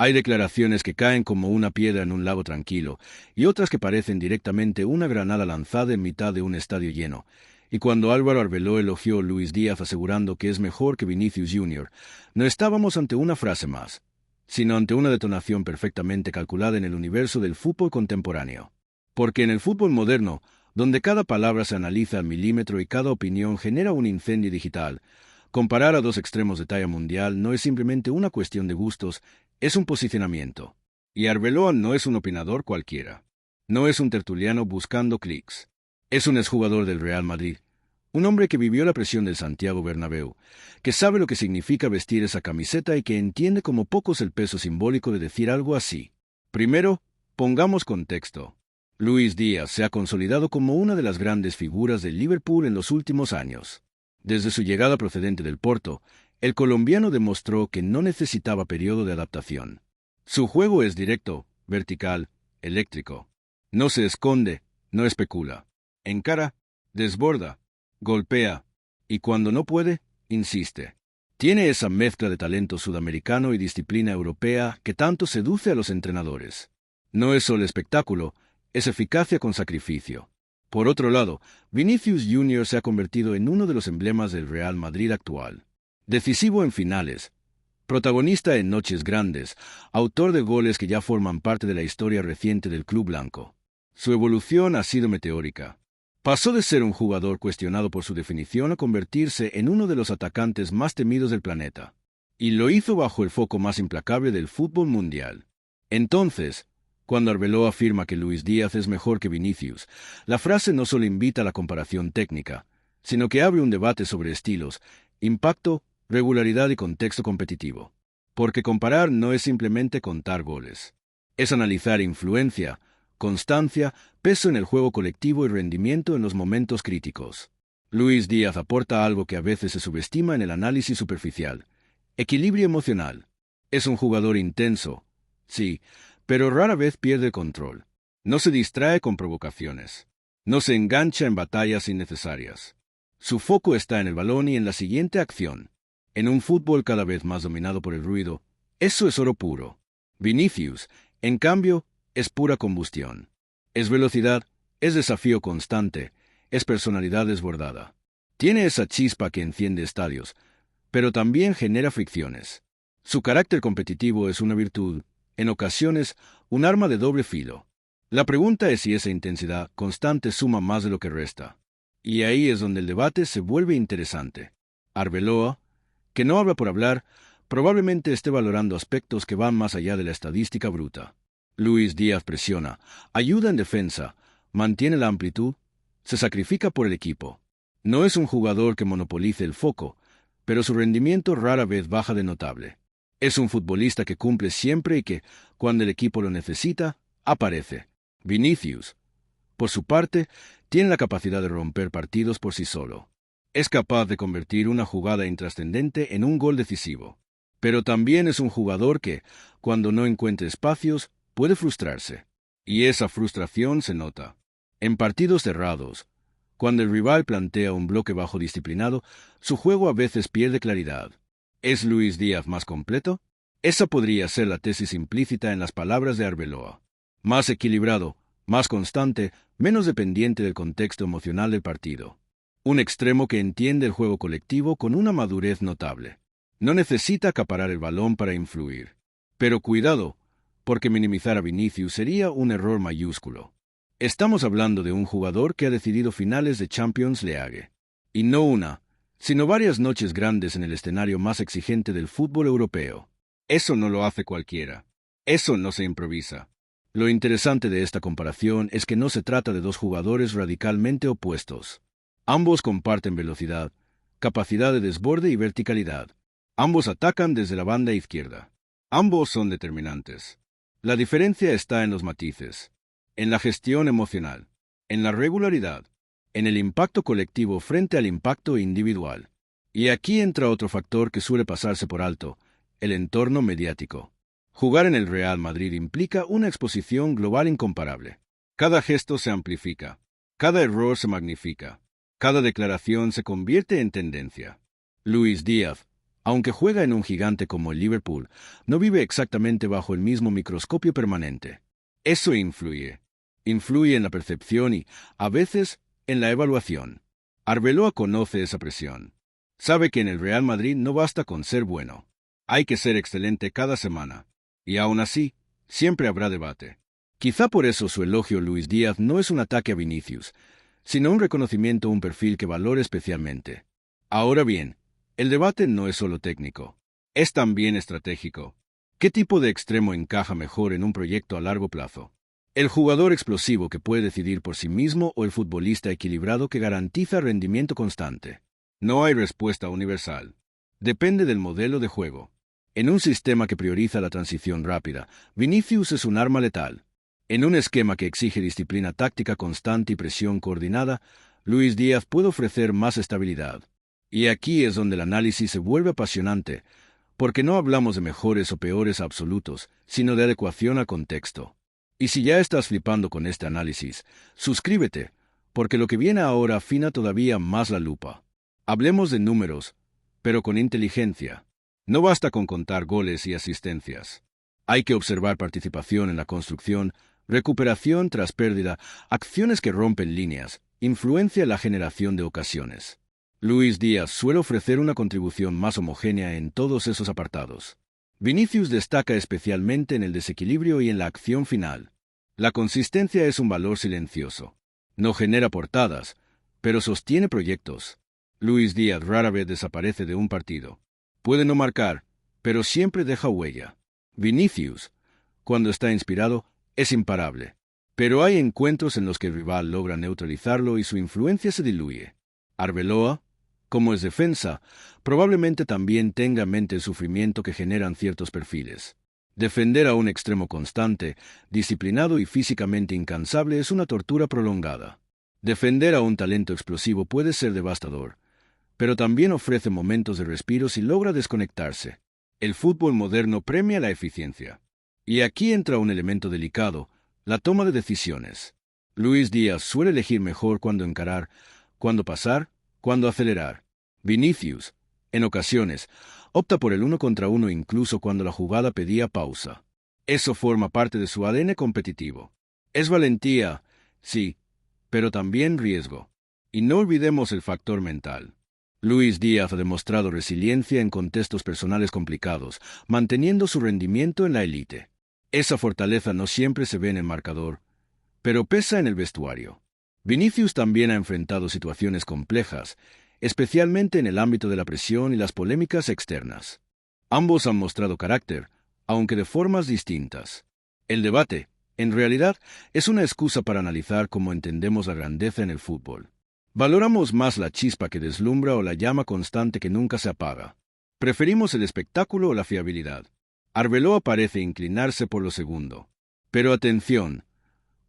Hay declaraciones que caen como una piedra en un lago tranquilo, y otras que parecen directamente una granada lanzada en mitad de un estadio lleno. Y cuando Álvaro Arbeloa elogió a Luis Díaz asegurando que es mejor que Vinicius Jr., no estábamos ante una frase más, sino ante una detonación perfectamente calculada en el universo del fútbol contemporáneo. Porque en el fútbol moderno, donde cada palabra se analiza al milímetro y cada opinión genera un incendio digital, comparar a dos extremos de talla mundial no es simplemente una cuestión de gustos, es un posicionamiento. Y Arbeloa no es un opinador cualquiera. No es un tertuliano buscando clics. Es un exjugador del Real Madrid, un hombre que vivió la presión del Santiago Bernabéu, que sabe lo que significa vestir esa camiseta y que entiende como pocos el peso simbólico de decir algo así. Primero, pongamos contexto. Luis Díaz se ha consolidado como una de las grandes figuras del Liverpool en los últimos años. Desde su llegada procedente del Porto, el colombiano demostró que no necesitaba periodo de adaptación. Su juego es directo, vertical, eléctrico. No se esconde, no especula. Encara, desborda, golpea, y cuando no puede, insiste. Tiene esa mezcla de talento sudamericano y disciplina europea que tanto seduce a los entrenadores. No es solo espectáculo, es eficacia con sacrificio. Por otro lado, Vinicius Jr. se ha convertido en uno de los emblemas del Real Madrid actual. Decisivo en finales, protagonista en noches grandes, autor de goles que ya forman parte de la historia reciente del club blanco. Su evolución ha sido meteórica. Pasó de ser un jugador cuestionado por su definición a convertirse en uno de los atacantes más temidos del planeta. Y lo hizo bajo el foco más implacable del fútbol mundial. Entonces, cuando Arbeloa afirma que Luis Díaz es mejor que Vinicius, la frase no solo invita a la comparación técnica, sino que abre un debate sobre estilos, impacto, regularidad y contexto competitivo. Porque comparar no es simplemente contar goles. Es analizar influencia, constancia, peso en el juego colectivo y rendimiento en los momentos críticos. Luis Díaz aporta algo que a veces se subestima en el análisis superficial: equilibrio emocional. Es un jugador intenso, sí, pero rara vez pierde el control. No se distrae con provocaciones. No se engancha en batallas innecesarias. Su foco está en el balón y en la siguiente acción. En un fútbol cada vez más dominado por el ruido, eso es oro puro. Vinicius, en cambio, es pura combustión. Es velocidad, es desafío constante, es personalidad desbordada. Tiene esa chispa que enciende estadios, pero también genera fricciones. Su carácter competitivo es una virtud, en ocasiones, un arma de doble filo. La pregunta es si esa intensidad constante suma más de lo que resta. Y ahí es donde el debate se vuelve interesante. Arbeloa, que no habla por hablar, probablemente esté valorando aspectos que van más allá de la estadística bruta. Luis Díaz presiona, ayuda en defensa, mantiene la amplitud, se sacrifica por el equipo. No es un jugador que monopolice el foco, pero su rendimiento rara vez baja de notable. Es un futbolista que cumple siempre y que, cuando el equipo lo necesita, aparece. Vinicius, por su parte, tiene la capacidad de romper partidos por sí solo. Es capaz de convertir una jugada intrascendente en un gol decisivo. Pero también es un jugador que, cuando no encuentra espacios, puede frustrarse. Y esa frustración se nota. En partidos cerrados, cuando el rival plantea un bloque bajo disciplinado, su juego a veces pierde claridad. ¿Es Luis Díaz más completo? Esa podría ser la tesis implícita en las palabras de Arbeloa. Más equilibrado, más constante, menos dependiente del contexto emocional del partido. Un extremo que entiende el juego colectivo con una madurez notable. No necesita acaparar el balón para influir. Pero cuidado, porque minimizar a Vinicius sería un error mayúsculo. Estamos hablando de un jugador que ha decidido finales de Champions League. Y no una, sino varias noches grandes en el escenario más exigente del fútbol europeo. Eso no lo hace cualquiera. Eso no se improvisa. Lo interesante de esta comparación es que no se trata de dos jugadores radicalmente opuestos. Ambos comparten velocidad, capacidad de desborde y verticalidad. Ambos atacan desde la banda izquierda. Ambos son determinantes. La diferencia está en los matices, en la gestión emocional, en la regularidad, en el impacto colectivo frente al impacto individual. Y aquí entra otro factor que suele pasarse por alto: el entorno mediático. Jugar en el Real Madrid implica una exposición global incomparable. Cada gesto se amplifica, cada error se magnifica, cada declaración se convierte en tendencia. Luis Díaz, Aunque juega en un gigante como el Liverpool, no vive exactamente bajo el mismo microscopio permanente. Eso influye. Influye en la percepción y, a veces, en la evaluación. Arbeloa conoce esa presión. Sabe que en el Real Madrid no basta con ser bueno. Hay que ser excelente cada semana. Y aún así, siempre habrá debate. Quizá por eso su elogio a Luis Díaz no es un ataque a Vinicius, sino un reconocimiento a un perfil que valora especialmente. Ahora bien, el debate no es solo técnico, es también estratégico. ¿Qué tipo de extremo encaja mejor en un proyecto a largo plazo? ¿El jugador explosivo que puede decidir por sí mismo o el futbolista equilibrado que garantiza rendimiento constante? No hay respuesta universal. Depende del modelo de juego. En un sistema que prioriza la transición rápida, Vinicius es un arma letal. En un esquema que exige disciplina táctica constante y presión coordinada, Luis Díaz puede ofrecer más estabilidad. Y aquí es donde el análisis se vuelve apasionante, porque no hablamos de mejores o peores absolutos, sino de adecuación al contexto. Y si ya estás flipando con este análisis, suscríbete, porque lo que viene ahora afina todavía más la lupa. Hablemos de números, pero con inteligencia. No basta con contar goles y asistencias. Hay que observar participación en la construcción, recuperación tras pérdida, acciones que rompen líneas, influencia en la generación de ocasiones. Luis Díaz suele ofrecer una contribución más homogénea en todos esos apartados. Vinicius destaca especialmente en el desequilibrio y en la acción final. La consistencia es un valor silencioso. No genera portadas, pero sostiene proyectos. Luis Díaz rara vez desaparece de un partido. Puede no marcar, pero siempre deja huella. Vinicius, cuando está inspirado, es imparable. Pero hay encuentros en los que el rival logra neutralizarlo y su influencia se diluye. Arbeloa, como es defensa, probablemente también tenga en mente el sufrimiento que generan ciertos perfiles. Defender a un extremo constante, disciplinado y físicamente incansable es una tortura prolongada. Defender a un talento explosivo puede ser devastador, pero también ofrece momentos de respiro si logra desconectarse. El fútbol moderno premia la eficiencia. Y aquí entra un elemento delicado, la toma de decisiones. Luis Díaz suele elegir mejor cuándo encarar, cuándo pasar, cuándo acelerar. Vinicius, en ocasiones, opta por el 1 contra 1 incluso cuando la jugada pedía pausa. Eso forma parte de su ADN competitivo. Es valentía, sí, pero también riesgo. Y no olvidemos el factor mental. Luis Díaz ha demostrado resiliencia en contextos personales complicados, manteniendo su rendimiento en la élite. Esa fortaleza no siempre se ve en el marcador, pero pesa en el vestuario. Vinicius también ha enfrentado situaciones complejas, especialmente en el ámbito de la presión y las polémicas externas. Ambos han mostrado carácter, aunque de formas distintas. El debate, en realidad, es una excusa para analizar cómo entendemos la grandeza en el fútbol. ¿Valoramos más la chispa que deslumbra o la llama constante que nunca se apaga? ¿Preferimos el espectáculo o la fiabilidad? Arbeloa parece inclinarse por lo segundo. Pero atención,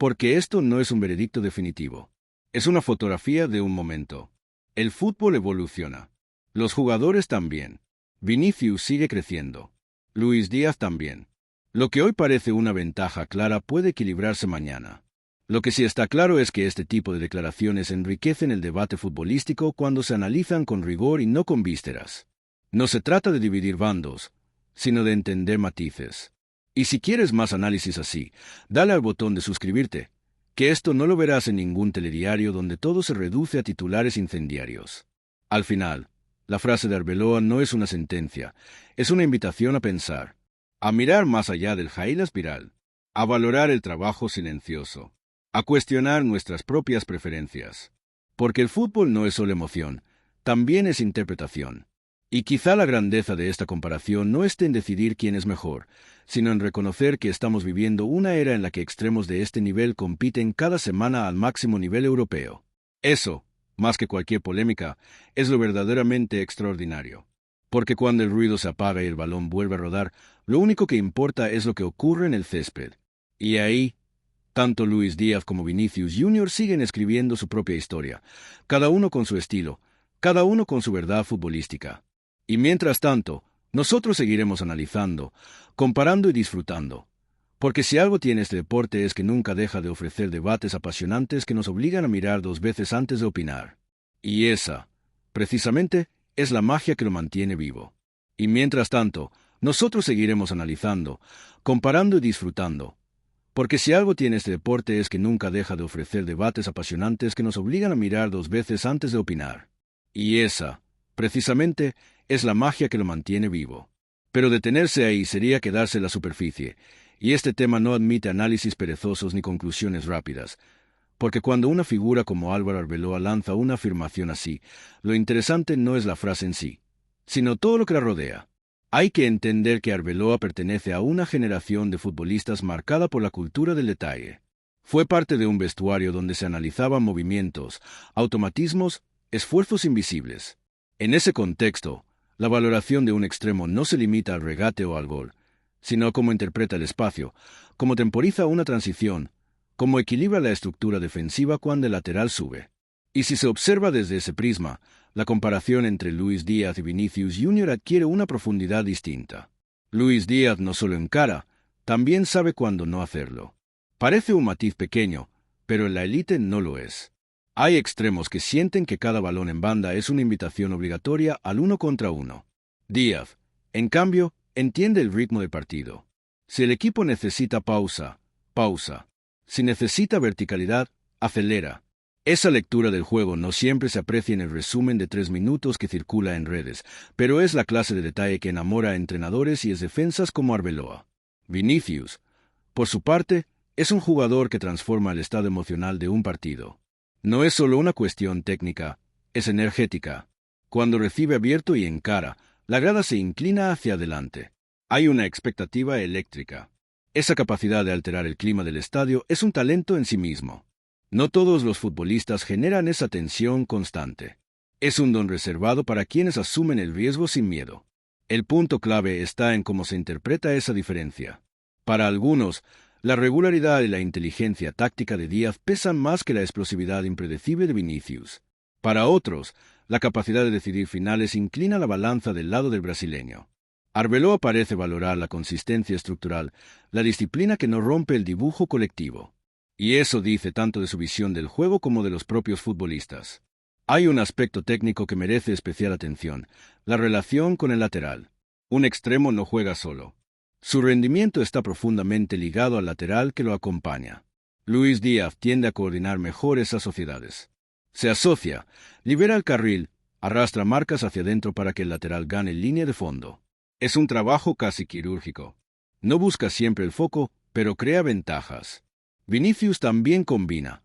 porque esto no es un veredicto definitivo. Es una fotografía de un momento. El fútbol evoluciona. Los jugadores también. Vinicius sigue creciendo. Luis Díaz también. Lo que hoy parece una ventaja clara puede equilibrarse mañana. Lo que sí está claro es que este tipo de declaraciones enriquecen el debate futbolístico cuando se analizan con rigor y no con vísceras. No se trata de dividir bandos, sino de entender matices. Y si quieres más análisis así, dale al botón de suscribirte, que esto no lo verás en ningún telediario donde todo se reduce a titulares incendiarios. Al final, la frase de Arbeloa no es una sentencia, es una invitación a pensar, a mirar más allá del jail espiral, a valorar el trabajo silencioso, a cuestionar nuestras propias preferencias. Porque el fútbol no es solo emoción, también es interpretación. Y quizá la grandeza de esta comparación no esté en decidir quién es mejor, sino en reconocer que estamos viviendo una era en la que extremos de este nivel compiten cada semana al máximo nivel europeo. Eso, más que cualquier polémica, es lo verdaderamente extraordinario. Porque cuando el ruido se apaga y el balón vuelve a rodar, lo único que importa es lo que ocurre en el césped. Y ahí, tanto Luis Díaz como Vinicius Jr. siguen escribiendo su propia historia, cada uno con su estilo, cada uno con su verdad futbolística. Y mientras tanto, nosotros seguiremos analizando, comparando y disfrutando. Porque si algo tiene este deporte es que nunca deja de ofrecer debates apasionantes que nos obligan a mirar dos veces antes de opinar. Y esa, precisamente, es la magia que lo mantiene vivo. Y mientras tanto, nosotros seguiremos analizando, comparando y disfrutando. Porque si algo tiene este deporte es que nunca deja de ofrecer debates apasionantes que nos obligan a mirar dos veces antes de opinar. Y esa, precisamente, es la magia que lo mantiene vivo. Pero detenerse ahí sería quedarse en la superficie, y este tema no admite análisis perezosos ni conclusiones rápidas, porque cuando una figura como Álvaro Arbeloa lanza una afirmación así, lo interesante no es la frase en sí, sino todo lo que la rodea. Hay que entender que Arbeloa pertenece a una generación de futbolistas marcada por la cultura del detalle. Fue parte de un vestuario donde se analizaban movimientos, automatismos, esfuerzos invisibles. En ese contexto, la valoración de un extremo no se limita al regate o al gol, sino a cómo interpreta el espacio, cómo temporiza una transición, cómo equilibra la estructura defensiva cuando el lateral sube. Y si se observa desde ese prisma, la comparación entre Luis Díaz y Vinicius Jr. adquiere una profundidad distinta. Luis Díaz no solo encara, también sabe cuándo no hacerlo. Parece un matiz pequeño, pero en la élite no lo es. Hay extremos que sienten que cada balón en banda es una invitación obligatoria al 1 contra 1. Díaz, en cambio, entiende el ritmo del partido. Si el equipo necesita pausa, pausa. Si necesita verticalidad, acelera. Esa lectura del juego no siempre se aprecia en el resumen de 3 minutos que circula en redes, pero es la clase de detalle que enamora a entrenadores y defensas como Arbeloa. Vinicius, por su parte, es un jugador que transforma el estado emocional de un partido. No es solo una cuestión técnica, es energética. Cuando recibe abierto y encara, la grada se inclina hacia adelante. Hay una expectativa eléctrica. Esa capacidad de alterar el clima del estadio es un talento en sí mismo. No todos los futbolistas generan esa tensión constante. Es un don reservado para quienes asumen el riesgo sin miedo. El punto clave está en cómo se interpreta esa diferencia. Para algunos, la regularidad y la inteligencia táctica de Díaz pesan más que la explosividad impredecible de Vinicius. Para otros, la capacidad de decidir finales inclina la balanza del lado del brasileño. Arbeloa parece valorar la consistencia estructural, la disciplina que no rompe el dibujo colectivo. Y eso dice tanto de su visión del juego como de los propios futbolistas. Hay un aspecto técnico que merece especial atención, la relación con el lateral. Un extremo no juega solo. Su rendimiento está profundamente ligado al lateral que lo acompaña. Luis Díaz tiende a coordinar mejor esas sociedades. Se asocia, libera el carril, arrastra marcas hacia adentro para que el lateral gane línea de fondo. Es un trabajo casi quirúrgico. No busca siempre el foco, pero crea ventajas. Vinicius también combina,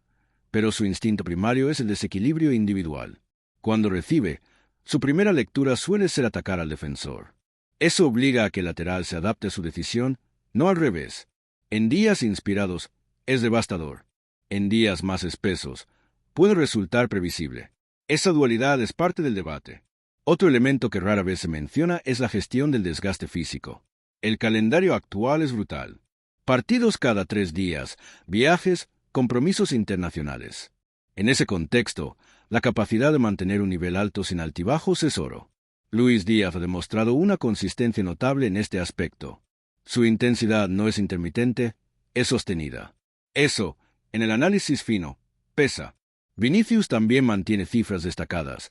pero su instinto primario es el desequilibrio individual. Cuando recibe, su primera lectura suele ser atacar al defensor. Eso obliga a que el lateral se adapte a su decisión, no al revés. En días inspirados, es devastador. En días más espesos, puede resultar previsible. Esa dualidad es parte del debate. Otro elemento que rara vez se menciona es la gestión del desgaste físico. El calendario actual es brutal. Partidos cada 3 días, viajes, compromisos internacionales. En ese contexto, la capacidad de mantener un nivel alto sin altibajos es oro. Luis Díaz ha demostrado una consistencia notable en este aspecto. Su intensidad no es intermitente, es sostenida. Eso, en el análisis fino, pesa. Vinicius también mantiene cifras destacadas,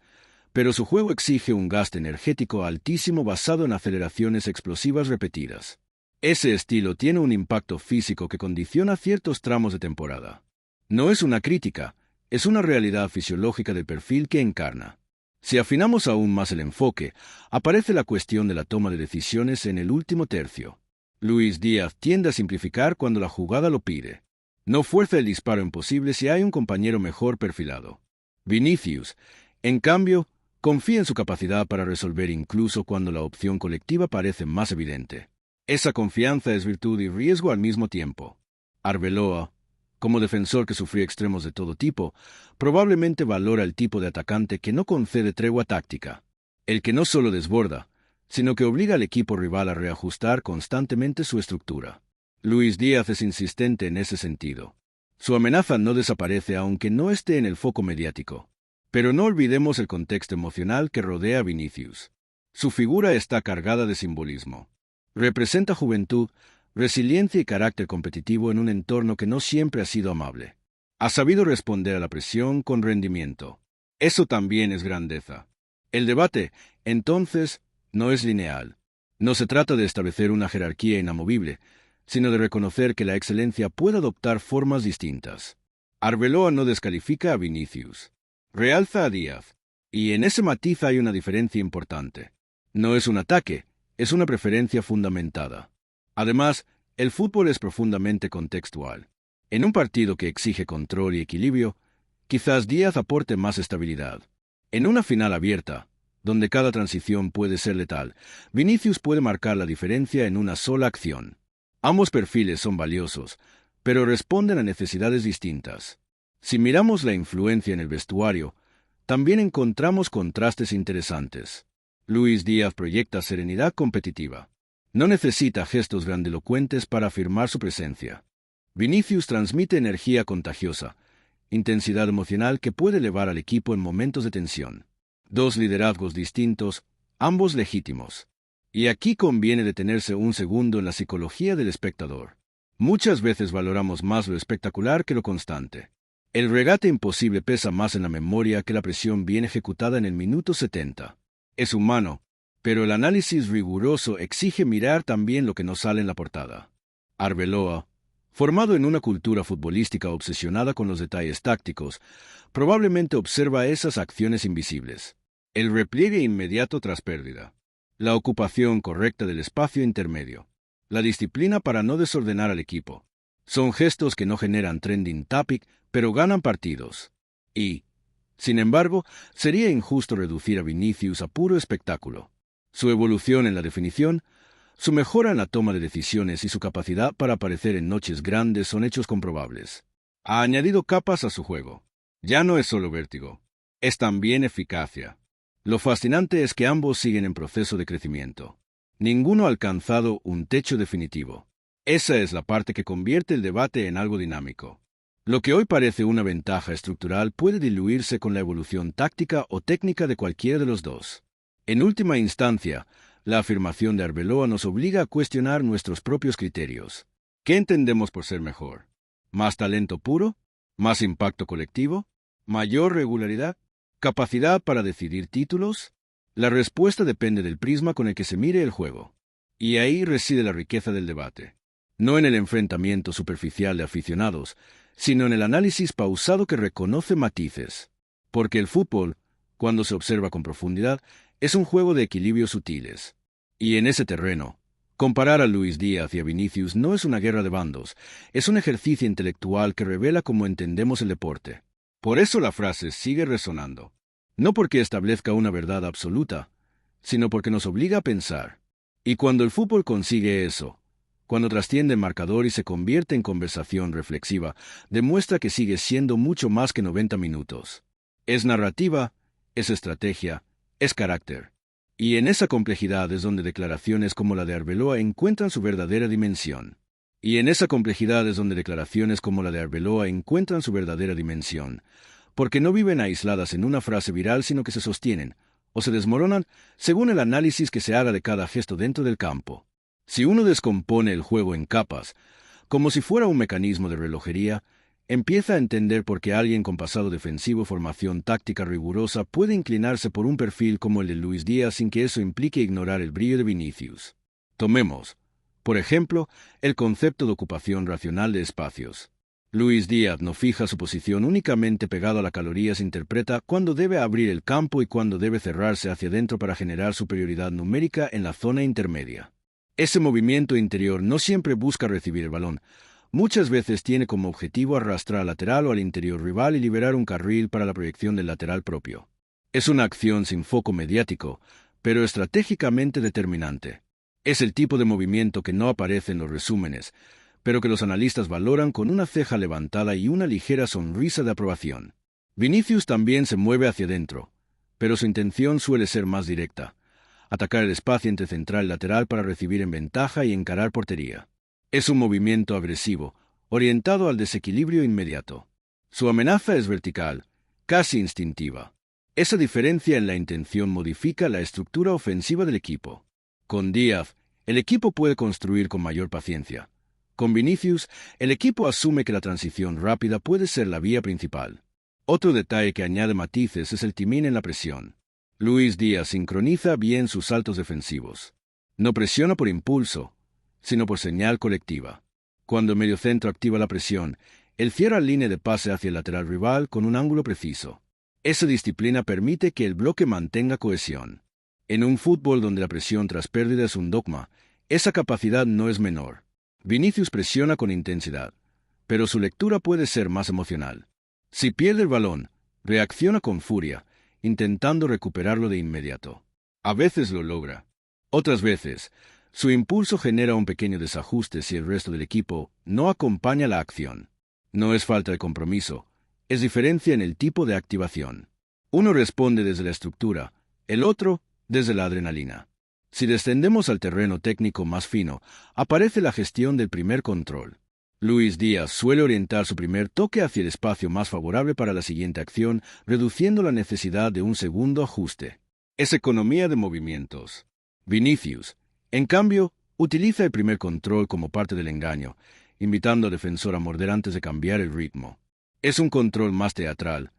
pero su juego exige un gasto energético altísimo basado en aceleraciones explosivas repetidas. Ese estilo tiene un impacto físico que condiciona ciertos tramos de temporada. No es una crítica, es una realidad fisiológica del perfil que encarna. Si afinamos aún más el enfoque, aparece la cuestión de la toma de decisiones en el último tercio. Luis Díaz tiende a simplificar cuando la jugada lo pide. No fuerza el disparo imposible si hay un compañero mejor perfilado. Vinicius, en cambio, confía en su capacidad para resolver incluso cuando la opción colectiva parece más evidente. Esa confianza es virtud y riesgo al mismo tiempo. Arbeloa, como defensor que sufrió extremos de todo tipo, probablemente valora el tipo de atacante que no concede tregua táctica. El que no solo desborda, sino que obliga al equipo rival a reajustar constantemente su estructura. Luis Díaz es insistente en ese sentido. Su amenaza no desaparece aunque no esté en el foco mediático. Pero no olvidemos el contexto emocional que rodea a Vinicius. Su figura está cargada de simbolismo. Representa juventud, resiliencia y carácter competitivo en un entorno que no siempre ha sido amable. Ha sabido responder a la presión con rendimiento. Eso también es grandeza. El debate, entonces, no es lineal. No se trata de establecer una jerarquía inamovible, sino de reconocer que la excelencia puede adoptar formas distintas. Arbeloa no descalifica a Vinicius, realza a Díaz, y en ese matiz hay una diferencia importante. No es un ataque, es una preferencia fundamentada. Además, el fútbol es profundamente contextual. En un partido que exige control y equilibrio, quizás Díaz aporte más estabilidad. En una final abierta, donde cada transición puede ser letal, Vinicius puede marcar la diferencia en una sola acción. Ambos perfiles son valiosos, pero responden a necesidades distintas. Si miramos la influencia en el vestuario, también encontramos contrastes interesantes. Luis Díaz proyecta serenidad competitiva. No necesita gestos grandilocuentes para afirmar su presencia. Vinicius transmite energía contagiosa, intensidad emocional que puede elevar al equipo en momentos de tensión. Dos liderazgos distintos, ambos legítimos. Y aquí conviene detenerse un segundo en la psicología del espectador. Muchas veces valoramos más lo espectacular que lo constante. El regate imposible pesa más en la memoria que la presión bien ejecutada en el minuto 70. Es humano, pero el análisis riguroso exige mirar también lo que no sale en la portada. Arbeloa, formado en una cultura futbolística obsesionada con los detalles tácticos, probablemente observa esas acciones invisibles. El repliegue inmediato tras pérdida. La ocupación correcta del espacio intermedio. La disciplina para no desordenar al equipo. Son gestos que no generan trending topic, pero ganan partidos. Y, sin embargo, sería injusto reducir a Vinicius a puro espectáculo. Su evolución en la definición, su mejora en la toma de decisiones y su capacidad para aparecer en noches grandes son hechos comprobables. Ha añadido capas a su juego. Ya no es solo vértigo, es también eficacia. Lo fascinante es que ambos siguen en proceso de crecimiento. Ninguno ha alcanzado un techo definitivo. Esa es la parte que convierte el debate en algo dinámico. Lo que hoy parece una ventaja estructural puede diluirse con la evolución táctica o técnica de cualquiera de los dos. En última instancia, la afirmación de Arbeloa nos obliga a cuestionar nuestros propios criterios. ¿Qué entendemos por ser mejor? ¿Más talento puro? ¿Más impacto colectivo? ¿Mayor regularidad? ¿Capacidad para decidir títulos? La respuesta depende del prisma con el que se mire el juego. Y ahí reside la riqueza del debate. No en el enfrentamiento superficial de aficionados, sino en el análisis pausado que reconoce matices. Porque el fútbol, cuando se observa con profundidad, es un juego de equilibrios sutiles. Y en ese terreno, comparar a Luis Díaz y a Vinicius no es una guerra de bandos, es un ejercicio intelectual que revela cómo entendemos el deporte. Por eso la frase sigue resonando. No porque establezca una verdad absoluta, sino porque nos obliga a pensar. Y cuando el fútbol consigue eso, cuando trasciende el marcador y se convierte en conversación reflexiva, demuestra que sigue siendo mucho más que 90 minutos. Es narrativa, es estrategia, es carácter. Y en esa complejidad es donde declaraciones como la de Arbeloa encuentran su verdadera dimensión. Porque no viven aisladas en una frase viral, sino que se sostienen, o se desmoronan, según el análisis que se haga de cada gesto dentro del campo. Si uno descompone el juego en capas, como si fuera un mecanismo de relojería, empieza a entender por qué alguien con pasado defensivo y formación táctica rigurosa puede inclinarse por un perfil como el de Luis Díaz sin que eso implique ignorar el brillo de Vinicius. Tomemos, por ejemplo, el concepto de ocupación racional de espacios. Luis Díaz no fija su posición únicamente pegado a la caloría, se interpreta cuándo debe abrir el campo y cuándo debe cerrarse hacia adentro para generar superioridad numérica en la zona intermedia. Ese movimiento interior no siempre busca recibir el balón. Muchas veces tiene como objetivo arrastrar al lateral o al interior rival y liberar un carril para la proyección del lateral propio. Es una acción sin foco mediático, pero estratégicamente determinante. Es el tipo de movimiento que no aparece en los resúmenes, pero que los analistas valoran con una ceja levantada y una ligera sonrisa de aprobación. Vinicius también se mueve hacia adentro, pero su intención suele ser más directa: atacar el espacio entre central y lateral para recibir en ventaja y encarar portería. Es un movimiento agresivo, orientado al desequilibrio inmediato. Su amenaza es vertical, casi instintiva. Esa diferencia en la intención modifica la estructura ofensiva del equipo. Con Díaz, el equipo puede construir con mayor paciencia. Con Vinicius, el equipo asume que la transición rápida puede ser la vía principal. Otro detalle que añade matices es el timing en la presión. Luis Díaz sincroniza bien sus saltos defensivos. No presiona por impulso, sino por señal colectiva. Cuando el mediocentro activa la presión, él cierra la línea de pase hacia el lateral rival con un ángulo preciso. Esa disciplina permite que el bloque mantenga cohesión. En un fútbol donde la presión tras pérdida es un dogma, esa capacidad no es menor. Vinicius presiona con intensidad, pero su lectura puede ser más emocional. Si pierde el balón, reacciona con furia, intentando recuperarlo de inmediato. A veces lo logra. Otras veces, su impulso genera un pequeño desajuste si el resto del equipo no acompaña la acción. No es falta de compromiso, es diferencia en el tipo de activación. Uno responde desde la estructura, el otro desde la adrenalina. Si descendemos al terreno técnico más fino, aparece la gestión del primer control. Luis Díaz suele orientar su primer toque hacia el espacio más favorable para la siguiente acción, reduciendo la necesidad de un segundo ajuste. Es economía de movimientos. Vinicius, en cambio, utiliza el primer control como parte del engaño, invitando al defensor a morder antes de cambiar el ritmo. Es un control más teatral,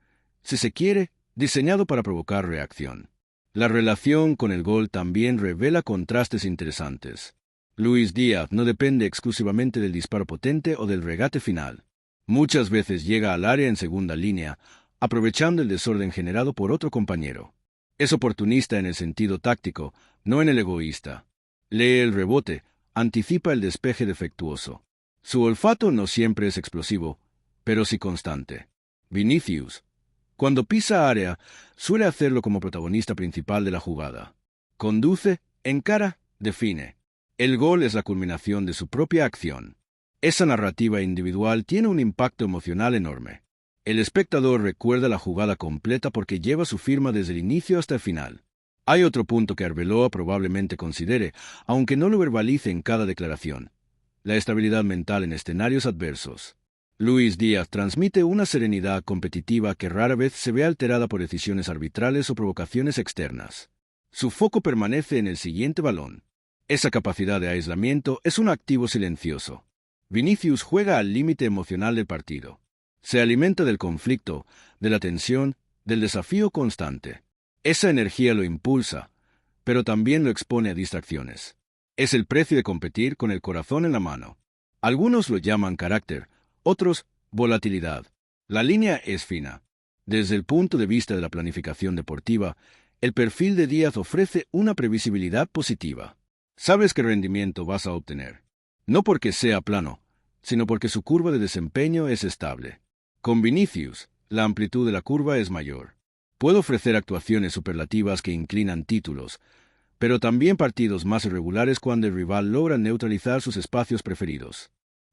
si se quiere, diseñado para provocar reacción. La relación con el gol también revela contrastes interesantes. Luis Díaz no depende exclusivamente del disparo potente o del regate final. Muchas veces llega al área en segunda línea, aprovechando el desorden generado por otro compañero. Es oportunista en el sentido táctico, no en el egoísta. Lee el rebote, anticipa el despeje defectuoso. Su olfato no siempre es explosivo, pero sí constante. Vinicius, cuando pisa área, suele hacerlo como protagonista principal de la jugada. Conduce, encara, define. El gol es la culminación de su propia acción. Esa narrativa individual tiene un impacto emocional enorme. El espectador recuerda la jugada completa porque lleva su firma desde el inicio hasta el final. Hay otro punto que Arbeloa probablemente considere, aunque no lo verbalice en cada declaración: la estabilidad mental en escenarios adversos. Luis Díaz transmite una serenidad competitiva que rara vez se ve alterada por decisiones arbitrales o provocaciones externas. Su foco permanece en el siguiente balón. Esa capacidad de aislamiento es un activo silencioso. Vinicius juega al límite emocional del partido. Se alimenta del conflicto, de la tensión, del desafío constante. Esa energía lo impulsa, pero también lo expone a distracciones. Es el precio de competir con el corazón en la mano. Algunos lo llaman carácter, otros volatilidad. La línea es fina. Desde el punto de vista de la planificación deportiva, el perfil de Díaz ofrece una previsibilidad positiva. Sabes qué rendimiento vas a obtener. No porque sea plano, sino porque su curva de desempeño es estable. Con Vinicius, la amplitud de la curva es mayor. Puede ofrecer actuaciones superlativas que inclinan títulos, pero también partidos más irregulares cuando el rival logra neutralizar sus espacios preferidos.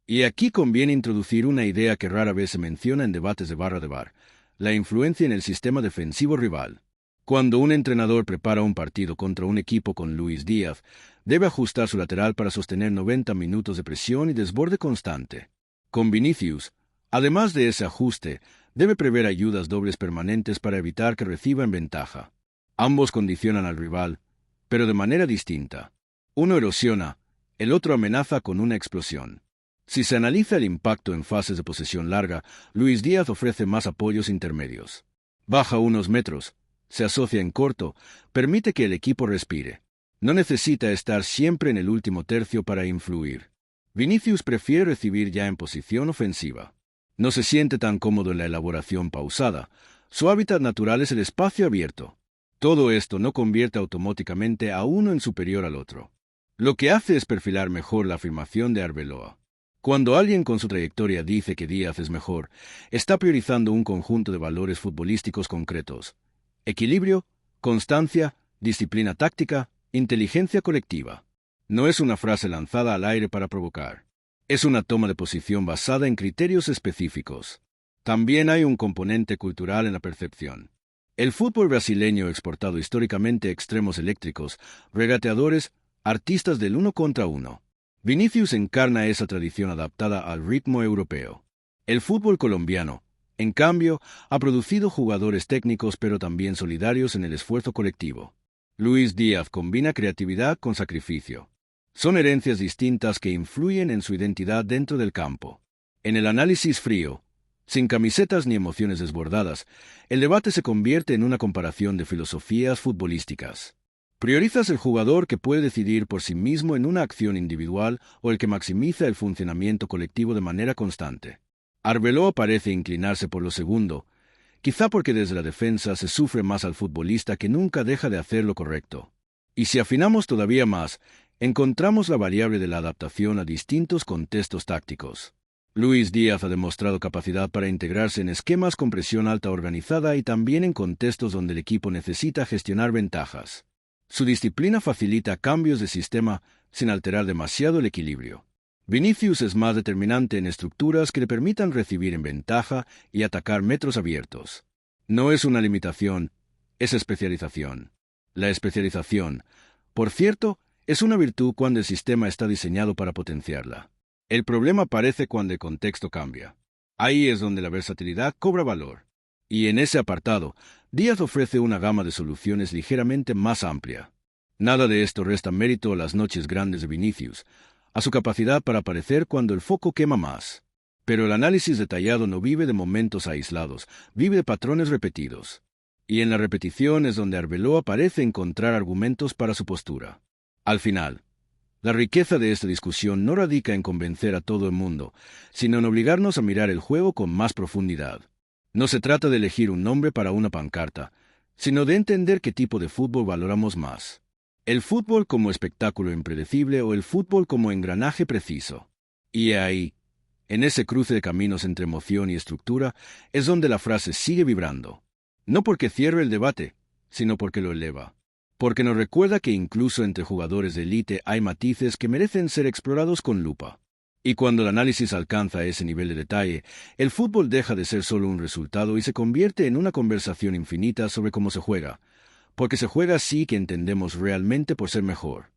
Y aquí conviene introducir una idea que rara vez se menciona en debates de barra de bar: la influencia en el sistema defensivo rival. Cuando un entrenador prepara un partido contra un equipo con Luis Díaz, debe ajustar su lateral para sostener 90 minutos de presión y desborde constante. Con Vinicius, además de ese ajuste, debe prever ayudas dobles permanentes para evitar que reciba en ventaja. Ambos condicionan al rival, pero de manera distinta. Uno erosiona, el otro amenaza con una explosión. Si se analiza el impacto en fases de posesión larga, Luis Díaz ofrece más apoyos intermedios. Baja unos metros, se asocia en corto, permite que el equipo respire. No necesita estar siempre en el último tercio para influir. Vinicius prefiere recibir ya en posición ofensiva. No se siente tan cómodo en la elaboración pausada. Su hábitat natural es el espacio abierto. Todo esto no convierte automáticamente a uno en superior al otro. Lo que hace es perfilar mejor la afirmación de Arbeloa. Cuando alguien con su trayectoria dice que Díaz es mejor, está priorizando un conjunto de valores futbolísticos concretos: equilibrio, constancia, disciplina táctica, inteligencia colectiva. No es una frase lanzada al aire para provocar. Es una toma de posición basada en criterios específicos. También hay un componente cultural en la percepción. El fútbol brasileño ha exportado históricamente extremos eléctricos, regateadores, artistas del uno contra uno. Vinicius encarna esa tradición adaptada al ritmo europeo. El fútbol colombiano, en cambio, ha producido jugadores técnicos pero también solidarios en el esfuerzo colectivo. Luis Díaz combina creatividad con sacrificio. Son herencias distintas que influyen en su identidad dentro del campo. En el análisis frío, Sin camisetas ni emociones desbordadas, el debate se convierte en una comparación de filosofías futbolísticas. ¿Priorizas el jugador que puede decidir por sí mismo en una acción individual o el que maximiza el funcionamiento colectivo de manera constante? Arbeloa parece inclinarse por lo segundo, quizá porque desde la defensa se sufre más al futbolista que nunca deja de hacer lo correcto. Y si afinamos todavía más, encontramos la variable de la adaptación a distintos contextos tácticos. Luis Díaz ha demostrado capacidad para integrarse en esquemas con presión alta organizada y también en contextos donde el equipo necesita gestionar ventajas. Su disciplina facilita cambios de sistema sin alterar demasiado el equilibrio. Vinicius es más determinante en estructuras que le permitan recibir en ventaja y atacar metros abiertos. No es una limitación, es especialización. La especialización, por cierto, es una virtud cuando el sistema está diseñado para potenciarla. El problema aparece cuando el contexto cambia. Ahí es donde la versatilidad cobra valor. Y en ese apartado, Díaz ofrece una gama de soluciones ligeramente más amplia. Nada de esto resta mérito a las noches grandes de Vinicius, a su capacidad para aparecer cuando el foco quema más. Pero el análisis detallado no vive de momentos aislados, vive de patrones repetidos. Y en la repetición es donde Arbeloa parece encontrar argumentos para su postura. Al final, la riqueza de esta discusión no radica en convencer a todo el mundo, sino en obligarnos a mirar el juego con más profundidad. No se trata de elegir un nombre para una pancarta, sino de entender qué tipo de fútbol valoramos más. ¿El fútbol como espectáculo impredecible o el fútbol como engranaje preciso? Y ahí, en ese cruce de caminos entre emoción y estructura, es donde la frase sigue vibrando. No porque cierre el debate, sino porque lo eleva. Porque nos recuerda que incluso entre jugadores de élite hay matices que merecen ser explorados con lupa. Y cuando el análisis alcanza ese nivel de detalle, el fútbol deja de ser solo un resultado y se convierte en una conversación infinita sobre cómo se juega, porque se juega así que entendemos realmente por ser mejor.